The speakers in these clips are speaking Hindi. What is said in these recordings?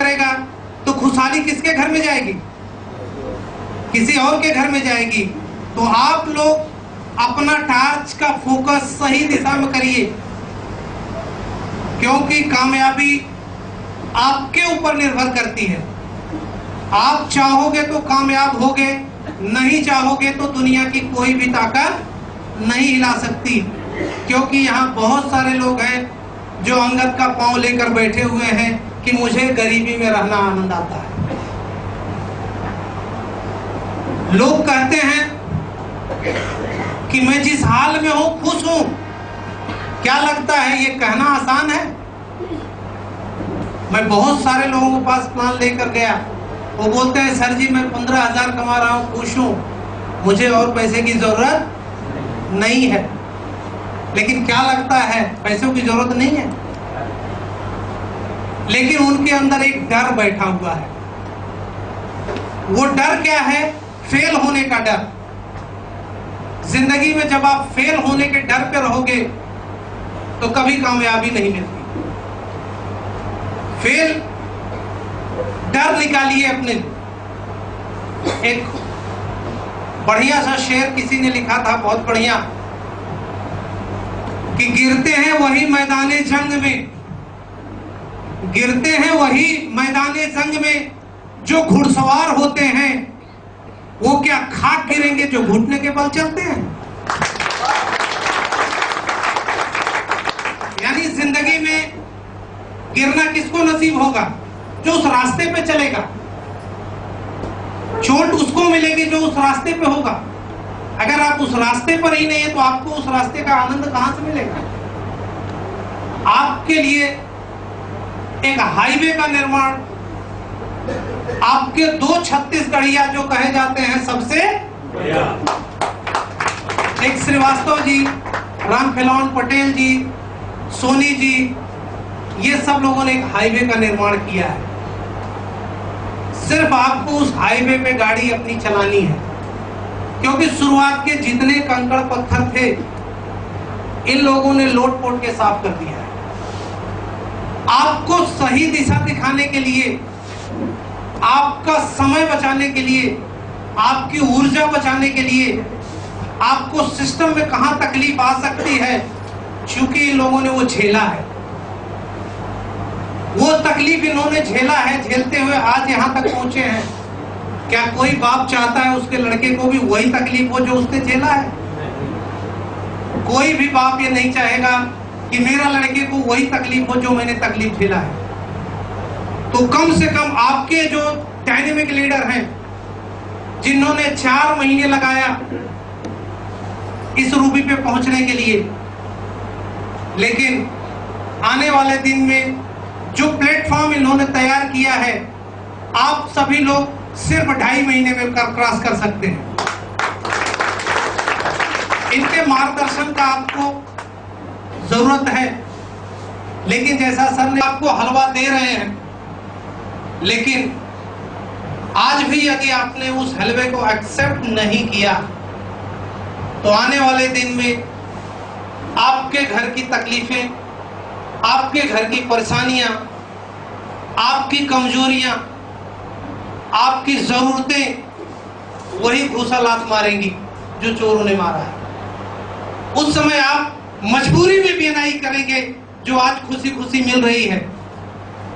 करेगा तो खुशहाली किसके घर में जाएगी? किसी और के घर में जाएगी। तो आप लोग अपना टार्च का फोकस सही दिशा में करिए, क्योंकि कामयाबी आपके ऊपर निर्भर करती है। आप चाहोगे तो कामयाब होगे, नहीं चाहोगे तो दुनिया की कोई भी ताकत नहीं हिला सकती। क्योंकि यहाँ बहुत सारे लोग हैं जो अंगद का पांव लेकर बैठे हुए हैं कि मुझे गरीबी में रहना आनंद आता है। लोग कहते हैं कि मैं जिस हाल में हूं खुश हूं। क्या लगता है ये कहना आसान है? मैं बहुत सारे लोगों के पास प्लान लेकर गया, वो बोलते हैं सर जी मैं 15,000 कमा रहा हूं, खुश हूं, मुझे और पैसे की जरूरत नहीं है। लेकिन क्या लगता है पैसों की जरूरत नहीं है, लेकिन उनके अंदर एक डर बैठा हुआ है। वो डर क्या है? फेल होने का डर। जिंदगी में जब आप फेल होने के डर पे रहोगे तो कभी कामयाबी नहीं मिलती। फेल डर निकालिए अपने। एक बढ़िया सा शेर किसी ने लिखा था, बहुत बढ़िया, कि गिरते हैं वही मैदाने जंग में, गिरते हैं वही मैदाने जंग में जो घुड़सवार होते हैं, वो क्या खाक गिरेंगे जो घुटने के बल चलते हैं। यानी जिंदगी में गिरना किसको नसीब होगा? जो उस रास्ते पे चलेगा। चोट उसको मिलेगी जो उस रास्ते पे होगा। अगर आप उस रास्ते पर ही नहीं है तो आपको उस रास्ते का आनंद कहां से मिलेगा? आपके लिए एक हाईवे का निर्माण, आपके 2 छत्तीसगढ़िया जो कहे जाते हैं सबसे, एक श्रीवास्तव जी, राम खिलौन पटेल जी, सोनी जी, ये सब लोगों ने एक हाईवे का निर्माण किया है। सिर्फ आपको उस हाईवे पे गाड़ी अपनी चलानी है, क्योंकि शुरुआत के जितने कंकड़ पत्थर थे इन लोगों ने लोट पोट के साफ कर दिया है। आपको सही दिशा दिखाने के लिए, आपका समय बचाने के लिए, आपकी ऊर्जा बचाने के लिए, आपको सिस्टम में कहां तकलीफ आ सकती है, क्योंकि इन लोगों ने वो झेला है। वो तकलीफ इन्होंने झेला है, झेलते हुए आज यहां तक पहुंचे हैं। क्या कोई बाप चाहता है उसके लड़के को भी वही तकलीफ हो जो उसने झेला है? कोई भी बाप ये नहीं चाहेगा कि मेरा लड़के को वही तकलीफ हो जो मैंने तकलीफ झेला है। तो कम से कम आपके जो डायनेमिक लीडर हैं, जिन्होंने 4 महीने लगाया इस रूबी पे पहुंचने के लिए, लेकिन आने वाले दिन में जो प्लेटफॉर्म इन्होंने तैयार किया है, आप सभी लोग सिर्फ 2.5 महीने में क्रॉस कर सकते हैं। इनके मार्गदर्शन का आपको जरूरत है। लेकिन जैसा सर ने आपको हलवा दे रहे हैं, लेकिन आज भी यदि आपने उस हलवे को एक्सेप्ट नहीं किया तो आने वाले दिन में आपके घर की तकलीफें, आपके घर की परेशानियां, आपकी कमजोरियां, आपकी जरूरतें वही घूसा लात मारेंगी जो चोरों ने मारा है। उस समय आप मजबूरी में भी नहीं करेंगे जो आज खुशी खुशी मिल रही है।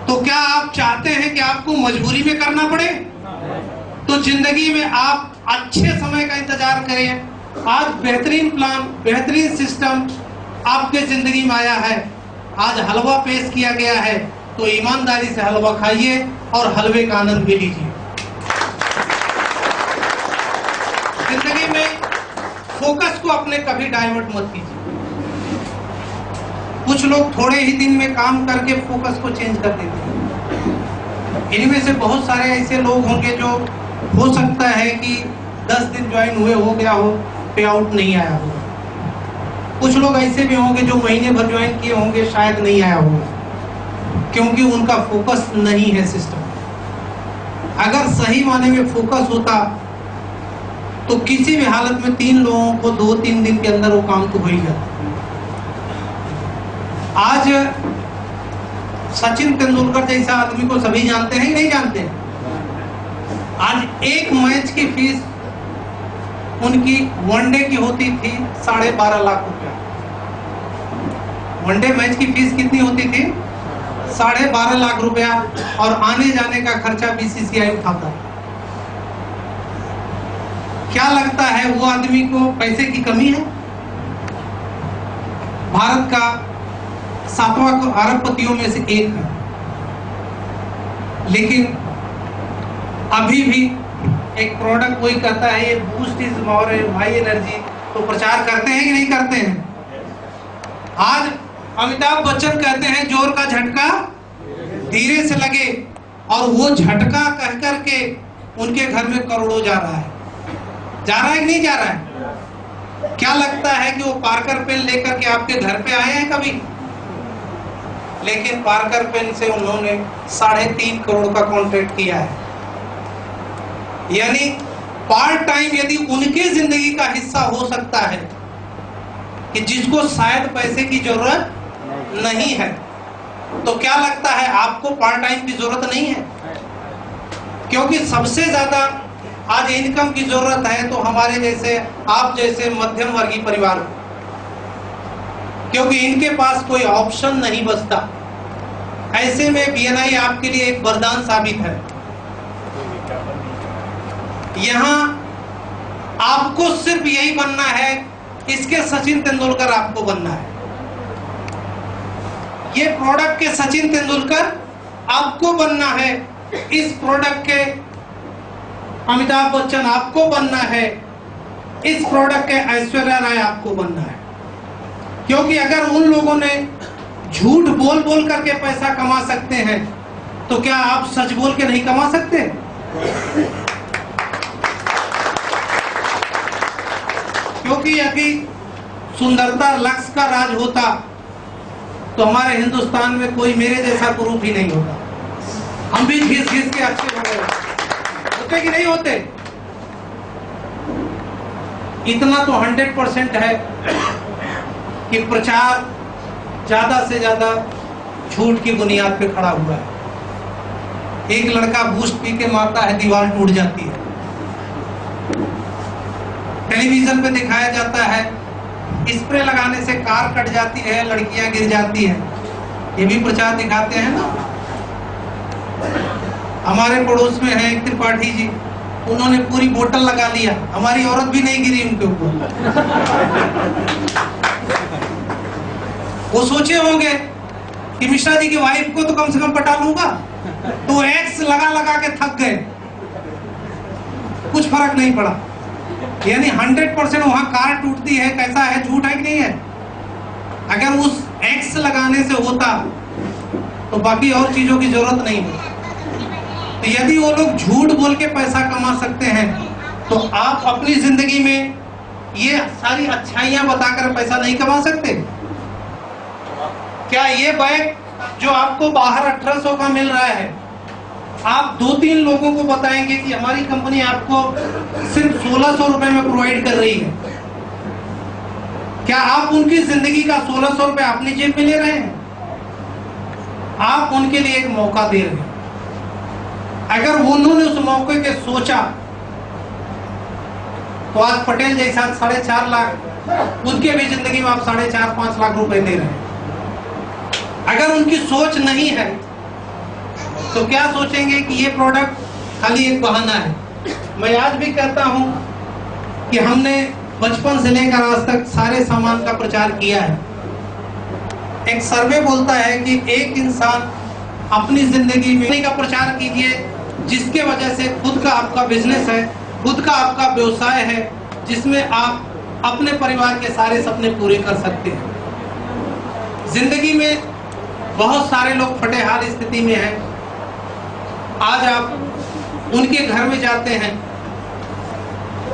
तो क्या आप चाहते हैं कि आपको मजबूरी में करना पड़े? तो जिंदगी में आप अच्छे समय का इंतजार करें। आज बेहतरीन प्लान, बेहतरीन सिस्टम आपके जिंदगी में आया है। आज हलवा पेश किया गया है, तो ईमानदारी से हलवा खाइए और हलवे का आनंद भी लीजिए। जिंदगी में फोकस को अपने कभी डाइवर्ट मत कीजिए। कुछ लोग थोड़े ही दिन में काम करके फोकस को चेंज कर देते हैं। इनमें से बहुत सारे ऐसे लोग होंगे जो हो सकता है कि 10 दिन ज्वाइन हुए, हो गया हो, पे आउट नहीं आया होगा। कुछ लोग ऐसे भी होंगे जो महीने भर ज्वाइन किए होंगे, शायद नहीं आया होगा, क्योंकि उनका फोकस नहीं है सिस्टम। अगर सही माने में फोकस होता तो किसी भी हालत में 3 लोगों को 2-3 दिन के अंदर वो काम तो हो ही जाता। आज सचिन तेंदुलकर जैसा आदमी को सभी जानते हैं कि नहीं जानते हैं? आज एक मैच की फीस उनकी वनडे की होती थी 12.5 लाख रुपया। वनडे मैच की फीस कितनी होती थी? 12.5 लाख रुपया, और आने जाने का खर्चा बीसीसीआई उठाता है। क्या लगता है वो आदमी को पैसे की कमी है? भारत का 7वां अरबपतियों में से एक है, लेकिन अभी भी एक प्रोडक्ट कोई कहता है ये boost is more high energy, तो प्रचार करते हैं कि नहीं करते हैं? आज अमिताभ बच्चन कहते हैं जोर का झटका धीरे से लगे, और वो झटका कह करके उनके घर में करोड़ों जा रहा है। जा रहा है कि नहीं जा रहा है? क्या लगता है कि वो पार्कर पेन लेकर के आपके घर पे आए हैं कभी? लेकिन पार्कर पेन से उन्होंने 3.5 करोड़ का कॉन्ट्रैक्ट किया है। यानी पार्ट टाइम यदि उनके जिंदगी का हिस्सा हो सकता है कि जिसको शायद पैसे की जरूरत नहीं है, तो क्या लगता है आपको पार्ट टाइम की जरूरत नहीं है? क्योंकि सबसे ज्यादा आज इनकम की जरूरत है तो हमारे जैसे, आप जैसे मध्यम वर्गीय परिवार को, क्योंकि इनके पास कोई ऑप्शन नहीं बचता। ऐसे में बीएनआई आपके लिए एक वरदान साबित है। यहां आपको सिर्फ यही बनना है, इसके सचिन तेंदुलकर आपको बनना है। ये प्रोडक्ट के सचिन तेंदुलकर आपको बनना है, इस प्रोडक्ट के अमिताभ बच्चन आपको बनना है, इस प्रोडक्ट के ऐश्वर्या राय आपको बनना है। क्योंकि अगर उन लोगों ने झूठ बोल बोल करके पैसा कमा सकते हैं, तो क्या आप सच बोल के नहीं कमा सकते? क्योंकि यदि सुंदरता लक्स का राज होता तो हमारे हिंदुस्तान में कोई मेरे जैसा कुरूप ही नहीं होता। हम भी घिस घिस के अच्छे हो गए होते कि नहीं होते? इतना तो 100% है कि प्रचार ज्यादा से ज्यादा झूठ की बुनियाद पे खड़ा हुआ है। एक लड़का बूस्ट पी के मारता है, दीवार टूट जाती है। टेलीविजन पे दिखाया जाता है स्प्रे लगाने से कार कट जाती है, लड़कियां गिर जाती हैं। ये भी प्रचार दिखाते हैं ना। हमारे पड़ोस में है एक त्रिपाठी जी, उन्होंने पूरी बोतल लगा लिया, हमारी औरत भी नहीं गिरी उनके ऊपर। वो सोचे होंगे कि मिश्रा जी की वाइफ को तो कम से कम पटा लूंगा, तो एक्स लगा लगा के थक गए, कुछ फर्क नहीं पड़ा। यानी 100% वहां कार टूटती है। कैसा है, झूठ है कि नहीं है? अगर उस एक्स लगाने से होता तो बाकी और चीजों की जरूरत नहीं होती। तो यदि वो लोग झूठ बोल के पैसा कमा सकते हैं, तो आप अपनी जिंदगी में ये सारी अच्छाइयां बताकर पैसा नहीं कमा सकते? क्या ये बैग जो आपको बाहर 1800 का मिल रहा है, आप 2-3 लोगों को बताएंगे कि हमारी कंपनी आपको सिर्फ 1600 रुपए में प्रोवाइड कर रही है, क्या आप उनकी जिंदगी का 1600 रुपए अपनी जेब में ले रहे हैं? आप उनके लिए एक मौका दे रहे हैं। अगर उन्होंने उस मौके के सोचा तो आज पटेल जैसा 4.5 लाख, उनके भी जिंदगी में आप 4.5-5 लाख रुपए दे रहे हैं। अगर उनकी सोच नहीं है तो क्या सोचेंगे कि ये प्रोडक्ट खाली एक बहाना है। मैं आज भी कहता हूं कि हमने बचपन से लेकर आज तक सारे सामान का प्रचार किया है। एक सर्वे बोलता है कि एक इंसान अपनी जिंदगी में का प्रचार कीजिए जिसके वजह से खुद का आपका बिजनेस है, खुद का आपका व्यवसाय है, जिसमें आप अपने परिवार के सारे सपने पूरे कर सकते हैं। जिंदगी में बहुत सारे लोग फटेहाल स्थिति में हैं। आज आप उनके घर में जाते हैं,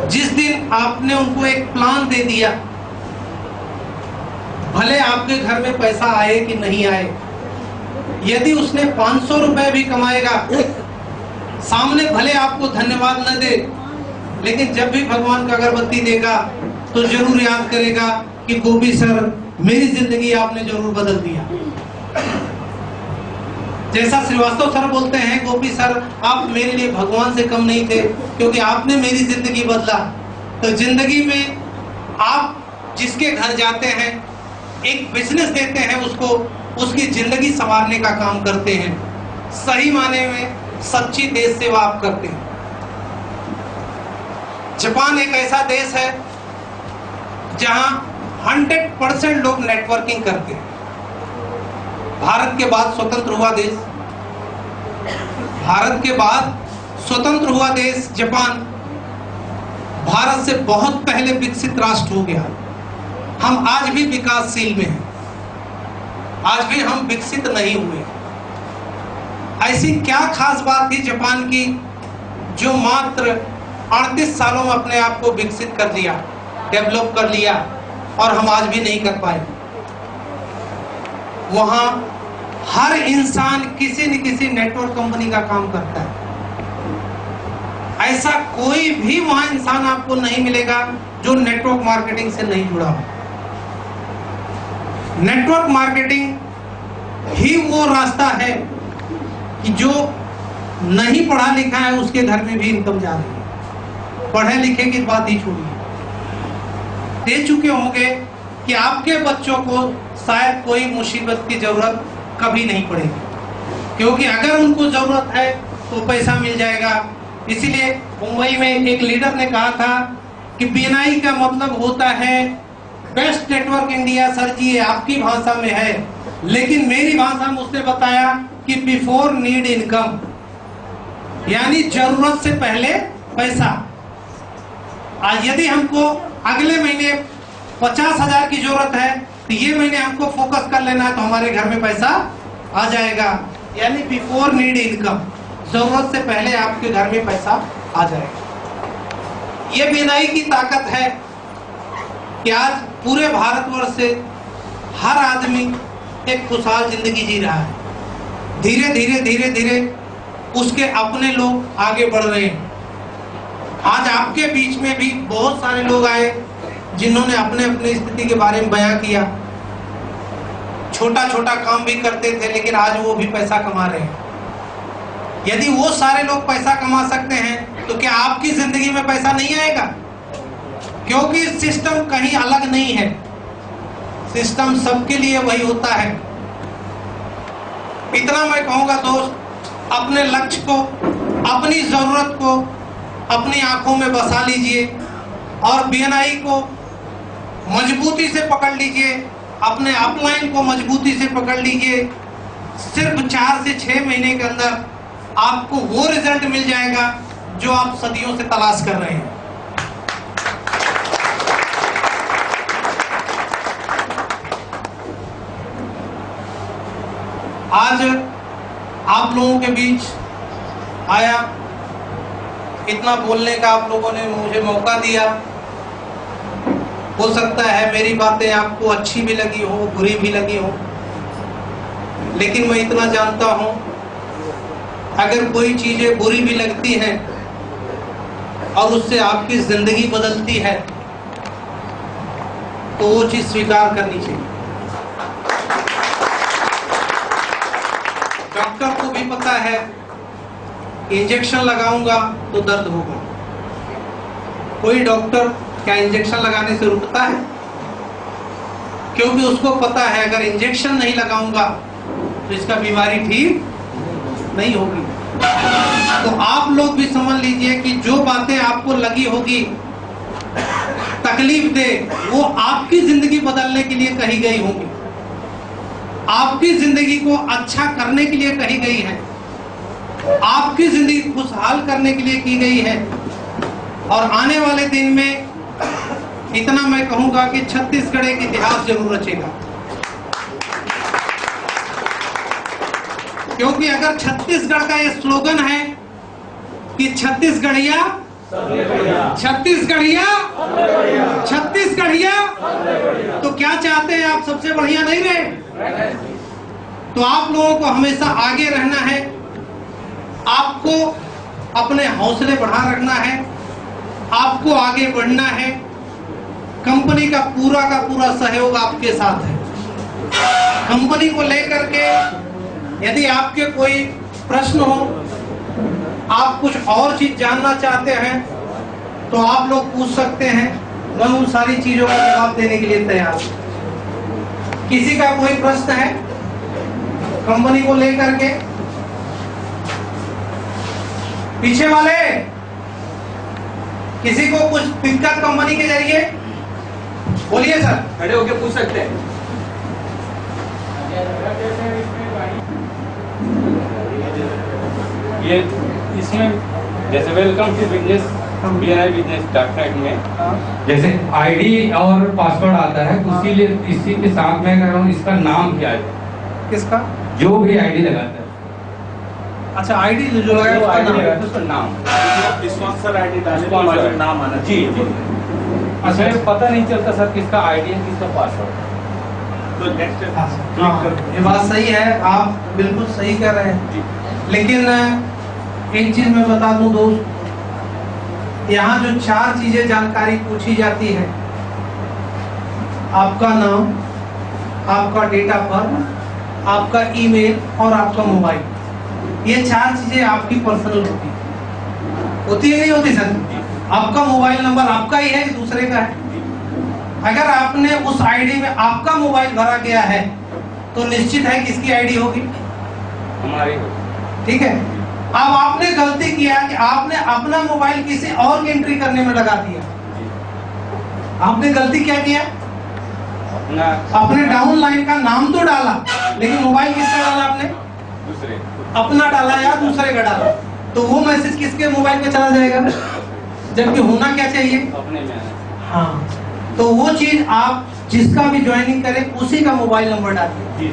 जिस दिन आपने उनको एक प्लान दे दिया, भले आपके घर में पैसा आए कि नहीं आए, यदि उसने 500 रुपए भी कमाएगा, सामने भले आपको धन्यवाद न दे, लेकिन जब भी भगवान का अगरबत्ती देगा तो जरूर याद करेगा कि गोपी सर, मेरी जिंदगी आपने जरूर बदल दिया। जैसा श्रीवास्तव सर बोलते हैं, गोपी सर आप मेरे लिए भगवान से कम नहीं थे, क्योंकि आपने मेरी जिंदगी बदला। तो जिंदगी में आप जिसके घर जाते हैं, एक बिजनेस देते हैं उसको, उसकी जिंदगी संवारने का काम करते हैं। सही माने में सच्ची देश सेवा आप करते हैं। जापान एक ऐसा देश है जहां 100% लोग नेटवर्किंग करते हैं। भारत के बाद स्वतंत्र हुआ देश, भारत के बाद स्वतंत्र हुआ देश जापान भारत से बहुत पहले विकसित राष्ट्र हो गया। हम आज भी विकासशील में हैं, आज भी हम विकसित नहीं हुए। ऐसी क्या खास बात थी जापान की जो मात्र 38 सालों में अपने आप को विकसित कर लिया, डेवलप कर लिया, और हम आज भी नहीं कर पाए? वहां हर इंसान किसी न किसी नेटवर्क कंपनी का काम करता है। ऐसा कोई भी वहां इंसान आपको नहीं मिलेगा जो नेटवर्क मार्केटिंग से नहीं जुड़ा हो। नेटवर्क मार्केटिंग ही वो रास्ता है कि जो नहीं पढ़ा लिखा है उसके घर में भी इनकम जा रही है। पढ़े लिखे की बात ही छोड़िए, दे चुके होंगे कि आपके बच्चों को शायद कोई मुसीबत की जरूरत कभी नहीं पड़ेगी, क्योंकि अगर उनको जरूरत है तो पैसा मिल जाएगा। इसीलिए मुंबई में एक लीडर ने कहा था कि बीएनआई का मतलब होता है बेस्ट नेटवर्क इंडिया। सर जी ये आपकी भाषा में है, लेकिन मेरी भाषा में उसने बताया कि बिफोर नीड इनकम, यानी जरूरत से पहले पैसा। आज यदि हमको अगले महीने 50,000 की जरूरत है तो ये महीने हमको फोकस कर लेना है, तो हमारे घर में पैसा आ जाएगा। यानी बिफोर नीड इनकम, जरूरत से पहले आपके घर में पैसा आ जाएगा। ये बीएनआई की ताकत है कि आज पूरे भारतवर्ष से हर आदमी एक खुशहाल जिंदगी जी रहा है। धीरे धीरे धीरे धीरे उसके अपने लोग आगे बढ़ रहे हैं। आज आपके बीच में भी बहुत सारे लोग आए जिन्होंने अपने अपनी स्थिति के बारे में बयां किया। छोटा छोटा काम भी करते थे, लेकिन आज वो भी पैसा कमा रहे हैं। यदि वो सारे लोग पैसा कमा सकते हैं तो क्या आपकी जिंदगी में पैसा नहीं आएगा? क्योंकि सिस्टम कहीं अलग नहीं है, सिस्टम सबके लिए वही होता है। इतना मैं कहूंगा दोस्त, अपने लक्ष्य को, अपनी जरूरत को अपनी आंखों में बसा लीजिए और बीएनआई को मजबूती से पकड़ लीजिए, अपने अपलाइन को मजबूती से पकड़ लीजिए। सिर्फ 4 से 6 महीने के अंदर आपको वो रिजल्ट मिल जाएगा जो आप सदियों से तलाश कर रहे हैं। आज आप लोगों के बीच आया, इतना बोलने का आप लोगों ने मुझे मौका दिया। हो सकता है मेरी बातें आपको अच्छी भी लगी हो, बुरी भी लगी हो, लेकिन मैं इतना जानता हूं, अगर कोई चीजें बुरी भी लगती हैं और उससे आपकी जिंदगी बदलती है तो वो चीज स्वीकार करनी चाहिए। डॉक्टर को भी पता है इंजेक्शन लगाऊंगा तो दर्द होगा। कोई डॉक्टर क्या इंजेक्शन लगाने से रुकता है? क्योंकि उसको पता है अगर इंजेक्शन नहीं लगाऊंगा तो इसका बीमारी ठीक नहीं होगी। तो आप लोग भी समझ लीजिए कि जो बातें आपको लगी होगी तकलीफ दे, वो आपकी जिंदगी बदलने के लिए कही गई होंगी, आपकी जिंदगी को अच्छा करने के लिए कही गई है, आपकी जिंदगी खुशहाल करने के लिए की गई है। और आने वाले दिन में इतना मैं कहूंगा कि छत्तीसगढ़ एक इतिहास जरूर रचेगा। क्योंकि अगर छत्तीसगढ़ का ये स्लोगन है कि छत्तीसगढ़िया छत्तीसगढ़िया छत्तीसगढ़िया, तो क्या चाहते हैं आप? सबसे बढ़िया नहीं रहे? तो आप लोगों को हमेशा आगे रहना है, आपको अपने हौसले बढ़ा रखना है, आपको आगे बढ़ना है। कंपनी का पूरा सहयोग आपके साथ है। कंपनी को लेकर के यदि आपके कोई प्रश्न हो, आप कुछ और चीज जानना चाहते हैं तो आप लोग पूछ सकते हैं, मैं उन सारी चीजों का जवाब देने के लिए तैयार हूं। किसी का कोई प्रश्न है कंपनी को लेकर के? पीछे वाले किसी को कुछ दिक्कत कंपनी के जरिए? बोलिए सर। खड़े होके पूछ सकते हैं। ये इसमें जैसे welcome to business BNI business dot में जैसे आईडी और पासवर्ड आता है, इसी के साथ मैं कह रहा हूँ इसका नाम क्या है? किसका? जो भी आईडी लगाता है। अच्छा, आईडी जो लगाया उसका आईडी नाम। लगाता है उसका नाम, स्पॉन्सर आईडी डाले तो Sponsor हमारा ID। नाम आना जी जी। अच्छा, पता नहीं चलता सर किसका आईडी है किसका पासवर्ड। तो नेक्स्ट हाँ, ये बात सही है, आप बिल्कुल सही कर रहे हैं। लेकिन एक चीज मैं बता दूं दोस्त, यहाँ जो 4 चीजें जानकारी पूछी जाती है, आपका नाम, आपका डेट ऑफ बर्थ, आपका ईमेल और आपका मोबाइल, ये 4 चीजें आपकी पर्सनल होती है नहीं होती सर? आपका मोबाइल नंबर आपका ही है कि दूसरे का है? अगर आपने उस आईडी में आपका मोबाइल भरा गया है तो निश्चित है किसकी आईडी होगी? हमारी। ठीक है। अब आपने गलती किया कि आपने अपना मोबाइल किसी और की एंट्री करने में लगा दिया। आपने गलती क्या किया? अपने डाउन लाइन का नाम तो डाला, लेकिन मोबाइल किसका डाला आपने? दूसरे। अपना डाला या दूसरे का डाला, तो वो मैसेज किसके मोबाइल पे चला जाएगा? जबकि होना क्या चाहिए? अपने में। हाँ, तो वो चीज आप जिसका भी ज्वाइनिंग करें उसी का मोबाइल नंबर डालिए।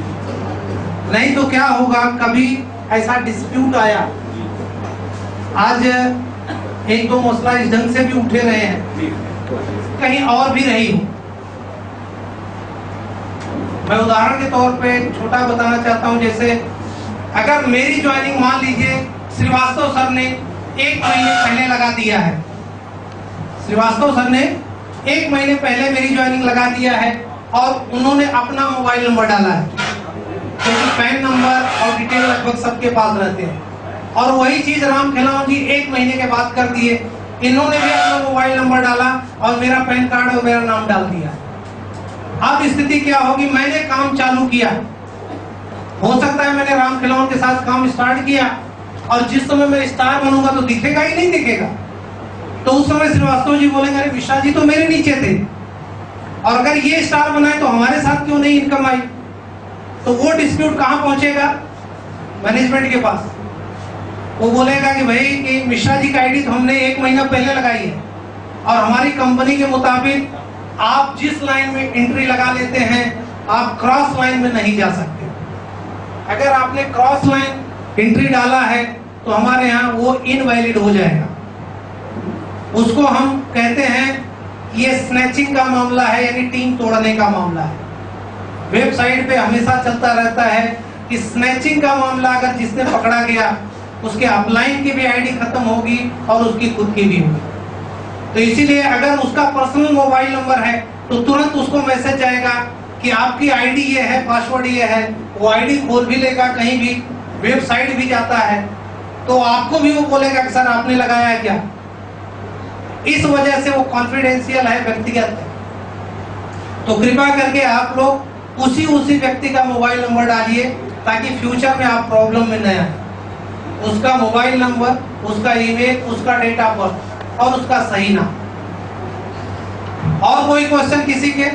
नहीं तो क्या होगा, कभी ऐसा डिस्प्यूट आया, आज 1-2 मसला इस ढंग से भी उठे रहे हैं, कहीं और भी रही हूं। मैं उदाहरण के तौर पे छोटा बताना चाहता हूं, जैसे अगर मेरी ज्वाइनिंग मान लीजिए श्रीवास्तव सर ने 1 महीने पहले लगा दिया है, श्रीवास्तव सर ने 1 महीने पहले मेरी ज्वाइनिंग लगा दिया है और उन्होंने अपना मोबाइल नंबर डाला है, क्योंकि पैन नंबर और डिटेल लगभग सबके पास रहते हैं, और वही चीज राम खिलावन जी 1 महीने के बाद कर दिए, इन्होंने भी अपना मोबाइल नंबर डाला और मेरा पैन कार्ड और मेरा नाम डाल दिया। अब स्थिति क्या होगी? मैंने काम चालू किया, हो सकता है मैंने राम खिलावन के साथ काम स्टार्ट किया और जिस समय मैं स्टार बनूंगा तो दिखेगा ही नहीं दिखेगा, तो उस समय श्रीवास्तव जी बोलेंगे अरे मिश्रा जी तो मेरे नीचे थे, और अगर ये स्टार बनाए तो हमारे साथ क्यों नहीं इनकम आई? तो वो डिस्प्यूट कहां पहुंचेगा? मैनेजमेंट के पास। वो बोलेगा कि भाई कि मिश्रा जी का आईडी तो हमने 1 महीना पहले लगाई है और हमारी कंपनी के मुताबिक आप जिस लाइन में एंट्री लगा लेते हैं आप क्रॉस लाइन में नहीं जा सकते। अगर आपने क्रॉस लाइन एंट्री डाला है तो हमारे यहाँ वो इनवैलिड हो जाएगा। उसको हम कहते हैं ये स्नैचिंग का मामला है, यानी टीम तोड़ने का मामला है। वेबसाइट पे हमेशा चलता रहता है कि स्नैचिंग का मामला अगर जिसने पकड़ा गया उसके अपलाइन की भी आईडी खत्म होगी और उसकी खुद की भी होगी। तो इसीलिए अगर उसका पर्सनल मोबाइल नंबर है तो तुरंत उसको मैसेज जाएगा कि आपकी आईडी ये है, पासवर्ड ये है। वो आईडी खोल भी लेगा, कहीं भी वेबसाइट भी जाता है तो आपको भी वो बोलेगा कि सर आपने लगाया है क्या। इस वजह से वो कॉन्फिडेंशियल है, व्यक्तिगत है। तो कृपया करके आप लोग उसी व्यक्ति का मोबाइल नंबर डालिए ताकि फ्यूचर में आप प्रॉब्लम में न आए। उसका मोबाइल नंबर, उसका ईमेल, उसका डेट ऑफ बर्थ और उसका सही नाम। और कोई क्वेश्चन किसी के?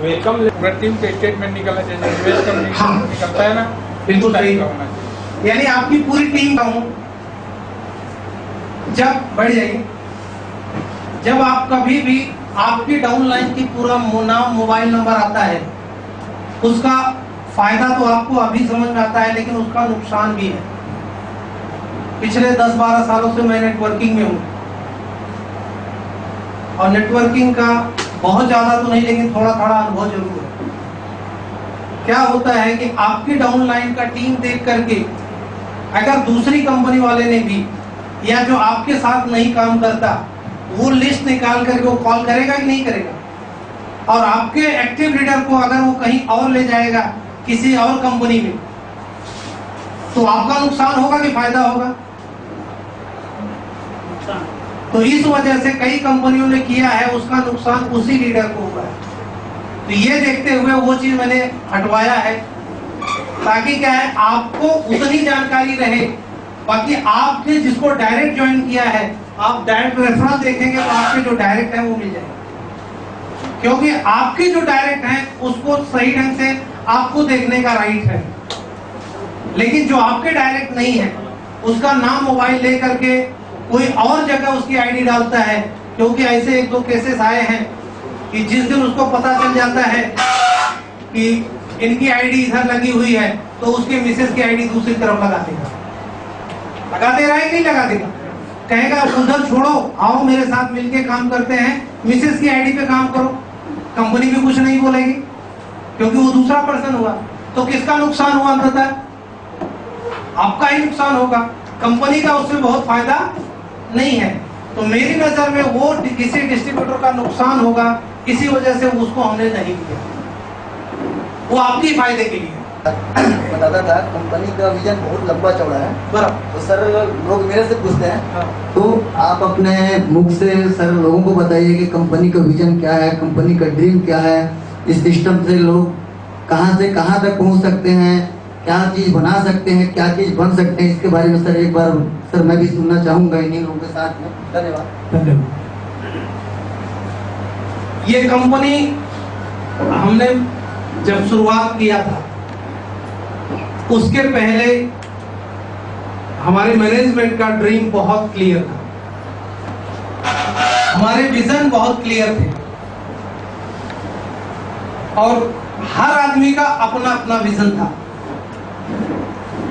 वेलकम टीम के स्टेटमेंट निकलना चाहिए, वेलकम निकलता है ना, बिल्कुल सही। होना चाहिए। यानी आपकी पूरी टीम का हूं। जब बढ़ जाइए, जब आप कभी भी आपकी डाउनलाइन की पूरा नाम, मोबाइल नंबर आता है, उसका फायदा तो आपको अभी समझ में आता है, लेकिन उसका नुकसान भी है। पिछले 10-12 सालों से मैं नेटवर्किंग में हूं और नेटवर्किंग का बहुत ज्यादा तो नहीं, लेकिन थोड़ा थोड़ा अनुभव जरूर है। क्या होता है कि आपकी डाउनलाइन का टीम देख करके अगर दूसरी कंपनी वाले ने भी, या जो आपके साथ नहीं काम करता, वो लिस्ट निकाल करके वो कॉल करेगा कि नहीं करेगा, और आपके एक्टिव लीडर को अगर वो कहीं और ले जाएगा किसी और कंपनी में, तो आपका नुकसान होगा कि फायदा होगा? तो इस वजह से कई कंपनियों ने किया है, उसका नुकसान उसी लीडर को हुआ है। तो ये देखते हुए वो चीज मैंने हटवाया है, ताकि क्या है, आपको उतनी जानकारी रहे। बाकी आपने जिसको डायरेक्ट ज्वाइन किया है, आप डायरेक्ट रेफरल देखेंगे तो आपके जो डायरेक्ट है वो मिल जाएगा, क्योंकि आपके जो डायरेक्ट हैं उसको सही ढंग से आपको देखने का राइट है। लेकिन जो आपके डायरेक्ट नहीं है, उसका नाम मोबाइल लेकर के कोई और जगह उसकी आईडी डालता है, क्योंकि ऐसे एक दो केसेस आए हैं कि जिस दिन उसको पता चल जाता है कि इनकी आईडी इधर लगी हुई है, तो उसके मिसेस की आईडी दूसरी तरफ लगा देगा। लगा दे रहा है, नहीं लगा देगा, कहेगा उधर छोड़ो, आओ मेरे साथ मिलके काम करते हैं, मिसेस की आईडी पे काम करो। कंपनी भी कुछ नहीं बोलेगी, क्योंकि वो दूसरा पर्सन हुआ। तो किसका नुकसान हुआ? अंततः आपका ही नुकसान होगा, कंपनी का उसमें बहुत फायदा नहीं है। तो मेरी नजर में वो किसी डिस्ट्रीब्यूटर का नुकसान होगा, इसी वजह से उसको हमने नहीं किया, वो आपके फायदे के लिए बताता था। कंपनी का विजन बहुत लंबा चौड़ा है बराबर। तो सर लोग मेरे से पूछते हैं, हाँ। तो आप अपने मुख से सर लोगों को बताइए कि कंपनी का विजन क्या है, कंपनी का ड्रीम क्या है, इस सिस्टम से लोग कहां से कहां तक पहुंच सकते हैं, क्या चीज बना सकते हैं, क्या चीज बन सकते हैं, इसके बारे में सर एक बार सर मैं भी सुनना चाहूंगा इन्हीं लोगों के साथ में। धन्यवाद। ये कंपनी हमने जब शुरुआत किया था, उसके पहले हमारे मैनेजमेंट का ड्रीम बहुत क्लियर था, हमारे विजन बहुत क्लियर थे, और हर आदमी का अपना अपना विजन था।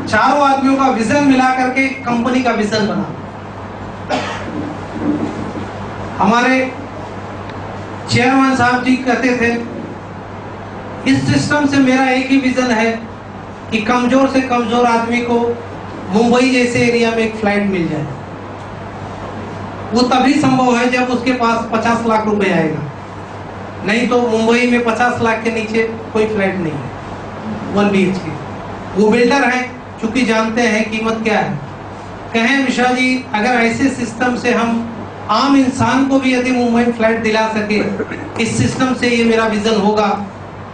चारों आदमियों का विजन मिला करके कंपनी का विजन बना। हमारे चेयरमैन साहब जी कहते थे, इस सिस्टम से मेरा एक ही विजन है कि कमजोर से कमजोर आदमी को मुंबई जैसे एरिया में एक फ्लैट मिल जाए। वो तभी संभव है जब उसके पास 50 लाख रुपए आएगा, नहीं तो मुंबई में 50 लाख के नीचे कोई फ्लैट नहीं है 1 BHK। वो बिल्डर है, चूंकि जानते हैं कीमत क्या है। कहें मिश्रा जी, अगर ऐसे सिस्टम से हम आम इंसान को भी यदि मुंबई में फ्लैट दिला सके, इस सिस्टम से ये मेरा विजन होगा,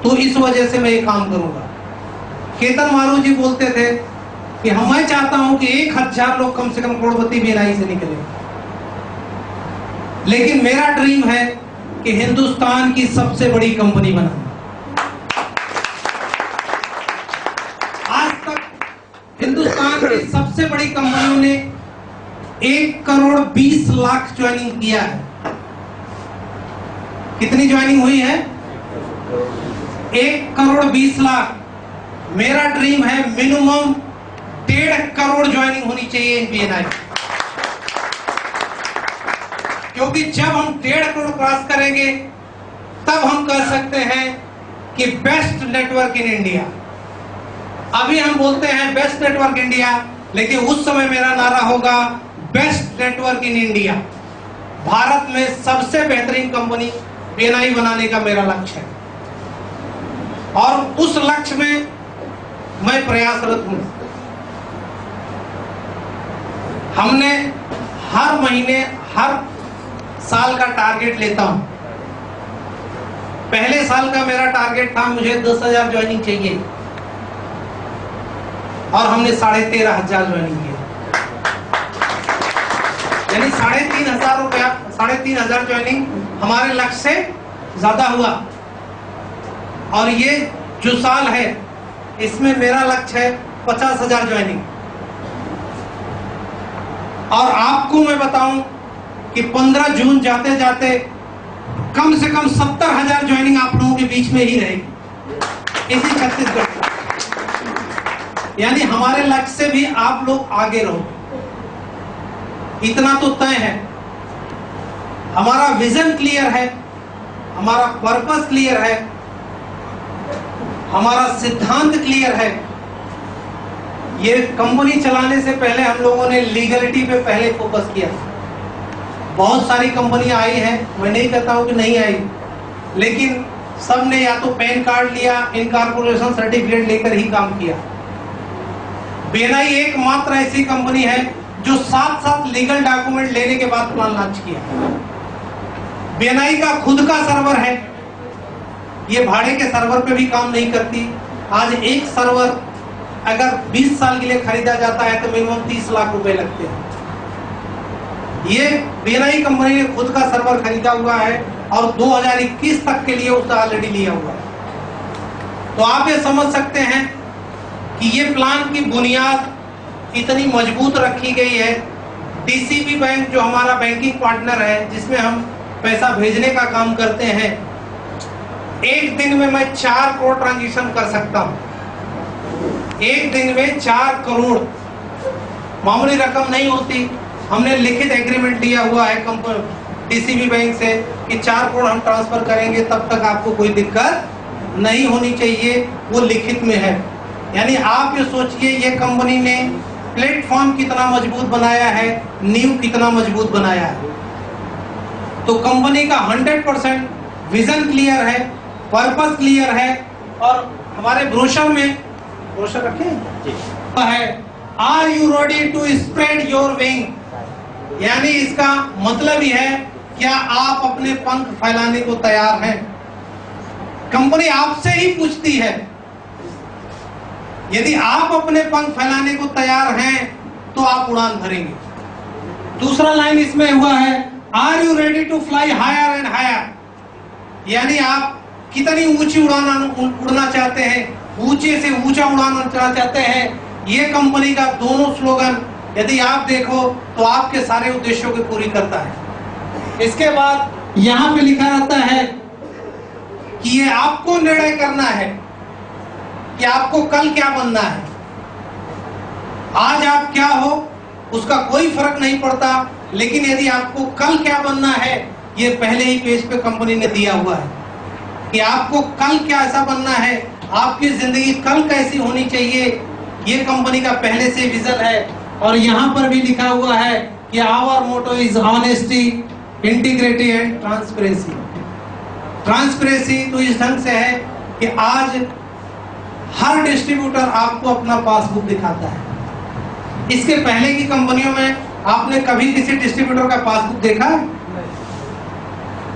तो इस वजह से मैं ये काम करूंगा। केतन मारू जी बोलते थे कि मैं चाहता हूं कि 1000 लोग कम से कम करोड़पति BNI से निकले, लेकिन मेरा ड्रीम है कि हिंदुस्तान की सबसे बड़ी कंपनी बना। आज तक हिंदुस्तान की सबसे बड़ी कंपनियों ने 1 करोड़ 20 लाख ज्वाइनिंग किया है। कितनी ज्वाइनिंग हुई है? 1 करोड़ 20 लाख। मेरा ड्रीम है मिनिमम 1.5 करोड़ ज्वाइनिंग होनी चाहिए इन BNI, क्योंकि जब हम 1.5 करोड़ क्रॉस करेंगे तब हम कह सकते हैं कि बेस्ट नेटवर्क इन इंडिया। अभी हम बोलते हैं बेस्ट नेटवर्क इंडिया, लेकिन उस समय मेरा नारा होगा best network in India. Bharat में सबसे बेहतरीन कंपनी BNI बनाने का मेरा लक्ष्य है, और उस लक्ष्य में मैं प्रयासरत हूं। हमने हर महीने हर साल का टारगेट लेता हूं। पहले साल का मेरा टारगेट था मुझे 10,000 ज्वाइनिंग चाहिए, और हमने 13,500 ज्वाइनिंग किया, यानी 3,500 रुपया, 3,500 ज्वाइनिंग हमारे लक्ष्य से ज्यादा हुआ। और ये जो साल है इसमें मेरा लक्ष्य है 50,000 ज्वाइनिंग। और आपको मैं बताऊं कि 15 जून जाते जाते कम से कम 70,000 ज्वाइनिंग आप लोगों के बीच में ही रहेगी इसी छत्तीसगढ़। यानी हमारे लक्ष्य से भी आप लोग आगे रहो, इतना तो तय है। हमारा विजन क्लियर है, हमारा पर्पस क्लियर है, हमारा सिद्धांत क्लियर है। ये कंपनी चलाने से पहले हम लोगों ने लीगलिटी पे पहले फोकस किया। बहुत सारी कंपनियां आई हैं, मैं नहीं कहता हूं कि नहीं आई, लेकिन सब ने या तो पैन कार्ड लिया, इनकॉर्पोरेशन सर्टिफिकेट लेकर ही काम किया। बीएनआई एकमात्र ऐसी कंपनी है जो 7 लीगल डॉक्यूमेंट लेने के बाद प्लान लॉन्च किया। बीएनआई का खुद का सर्वर है, ये भाड़े के सर्वर पे भी काम नहीं करती। आज एक सर्वर अगर 20 साल के लिए खरीदा जाता है तो मिनिमम 30 लाख रुपए लगते हैं। ये बीएनआई कंपनी ने खुद का सर्वर खरीदा हुआ है और 2021 तक के लिए उसने ऑलरेडी लिया हुआ है। तो आप ये समझ सकते हैं कि ये प्लान की बुनियाद इतनी मजबूत रखी गई है। डीसीबी बैंक जो हमारा बैंकिंग पार्टनर है, जिसमें हम पैसा भेजने का काम करते हैं, एक दिन में मैं 4 करोड़ ट्रांजैक्शन कर सकता हूं। एक दिन में 4 करोड़ मामूली रकम नहीं होती। हमने लिखित एग्रीमेंट लिया हुआ है डीसीबी बैंक से कि 4 करोड़ हम ट्रांसफर करेंगे, तब तक आपको कोई दिक्कत नहीं होनी चाहिए, वो लिखित में है। यानी आप ये सोचिए ये कंपनी ने प्लेटफॉर्म कितना मजबूत बनाया है, नींव कितना मजबूत बनाया है। तो कंपनी का 100% विजन क्लियर है, पर्पस क्लियर है। और हमारे ब्रोशर में ब्रोशर रखे है, are you ready to spread your wing, यानी इसका मतलब ही है क्या आप अपने पंख फैलाने को तैयार हैं। कंपनी आपसे ही पूछती है, यदि आप अपने पंख फैलाने को तैयार हैं तो आप उड़ान भरेंगे। दूसरा लाइन इसमें हुआ है, are you ready to fly higher and higher, यानी आप कितनी ऊंची उड़ना चाहते हैं, ऊंचे से ऊंचा उड़ाना चाहते हैं। ये कंपनी का दोनों स्लोगन यदि आप देखो तो आपके सारे उद्देश्यों को पूरी करता है। इसके बाद यहां पे लिखा रहता है कि ये आपको निर्णय करना है कि आपको कल क्या बनना है। आज आप क्या हो उसका कोई फर्क नहीं पड़ता, लेकिन यदि आपको कल क्या बनना है, ये पहले ही पेज पे कंपनी ने दिया हुआ है कि आपको कल क्या ऐसा बनना है, आपकी जिंदगी कल कैसी होनी चाहिए। ये कंपनी का पहले से विजन है। और यहाँ पर भी लिखा हुआ है कि our motto is honesty, integrity and transparency. Transparency तो इस ढंग से है कि आज हर डिस्ट्रीब्यूटर आपको अपना पासबुक दिखाता है। इसके पहले की कंपनियों में आपने कभी किसी डिस्ट्रीब्यूटर का पासबुक देखा?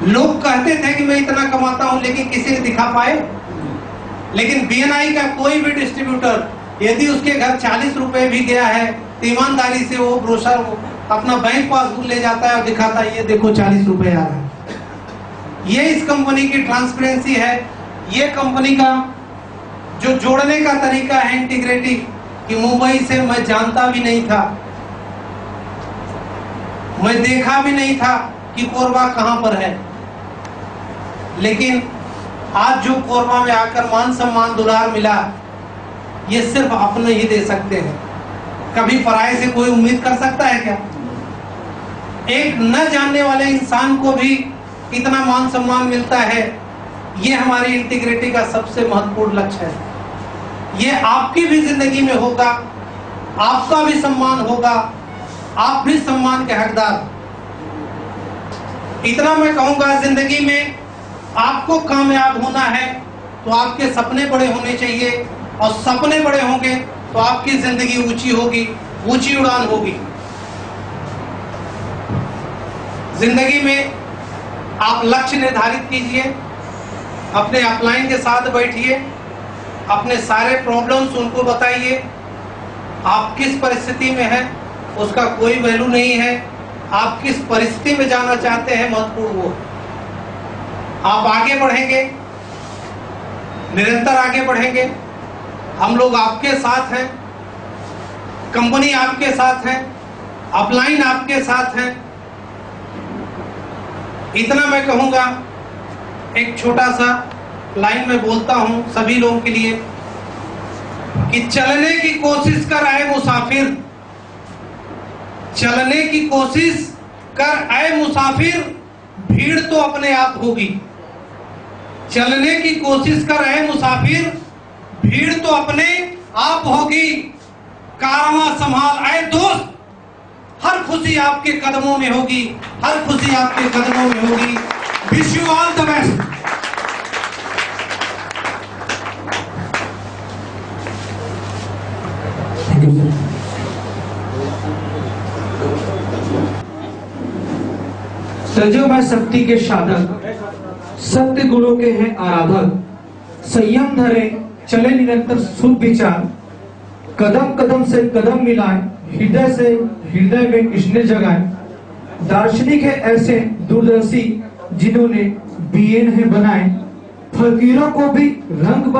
लोग कहते थे कि मैं इतना कमाता हूं, लेकिन किसी ने दिखा पाए? लेकिन बीएनआई का कोई भी डिस्ट्रीब्यूटर यदि उसके घर 40 रुपए भी गया है तो ईमानदारी से वो ब्रोशर अपना बैंक पासबुक ले जाता है और दिखाता है, ये देखो 40 रुपए आ रहा है। ये इस कंपनी की ट्रांसपेरेंसी है। ये कंपनी का जो जोड़ने का तरीका है, इंटीग्रिटी, कि मुंबई से मैं जानता भी नहीं था, मैं देखा भी नहीं था कि कोरबा कहां पर है, लेकिन आज जो कोरबा में आकर मान सम्मान दुलार मिला, ये सिर्फ अपने ही दे सकते हैं। कभी पराये से कोई उम्मीद कर सकता है क्या? एक न जानने वाले इंसान को भी इतना मान सम्मान मिलता है। ये हमारी इंटीग्रिटी का सबसे महत्वपूर्ण लक्ष्य है। ये आपकी भी जिंदगी में होगा, आपका भी सम्मान होगा, आप भी सम्मान के हकदार। इतना मैं कहूंगा, जिंदगी में आपको कामयाब होना है तो आपके सपने बड़े होने चाहिए, और सपने बड़े होंगे तो आपकी जिंदगी ऊंची होगी, ऊंची उड़ान होगी। जिंदगी में आप लक्ष्य निर्धारित कीजिए, अपने अपलाइन के साथ बैठिए, अपने सारे प्रॉब्लम्स उनको बताइए। आप किस परिस्थिति में हैं उसका कोई वैल्यू नहीं है, आप किस परिस्थिति में जाना चाहते हैं महत्वपूर्ण वो। आप आगे बढ़ेंगे, निरंतर आगे बढ़ेंगे। हम लोग आपके साथ हैं, कंपनी आपके साथ है, अपलाइन आपके साथ है। इतना मैं कहूंगा, एक छोटा सा लाइन में बोलता हूं सभी लोगों के लिए कि चलने की कोशिश कर आए मुसाफिर, चलने की कोशिश कर आए मुसाफिर, भीड़ तो अपने आप होगी। चलने की कोशिश कर आए मुसाफिर, भीड़ तो अपने आप होगी। कारवां संभाल आए दोस्त, हर खुशी आपके कदमों में होगी, हर खुशी आपके कदमों में होगी। Wish you all the best. Thank you sir. तेजोमय शक्ति के साधक, सत्य गुणों के हैं आराधक, संयम धरे चले निरंतर शुभ विचार, कदम कदम से कदम मिलाए, हृदय से हृदय में कृष्ण जगाए। दार्शनिक है ऐसे दूरदर्शी जिन्होंने बीएन है बनाए, फकीरों को भी रंग